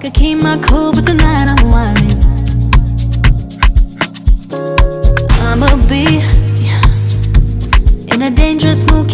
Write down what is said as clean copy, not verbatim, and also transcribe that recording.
Could keep my cool, but tonight I'm whining. I'ma be in a dangerous mood.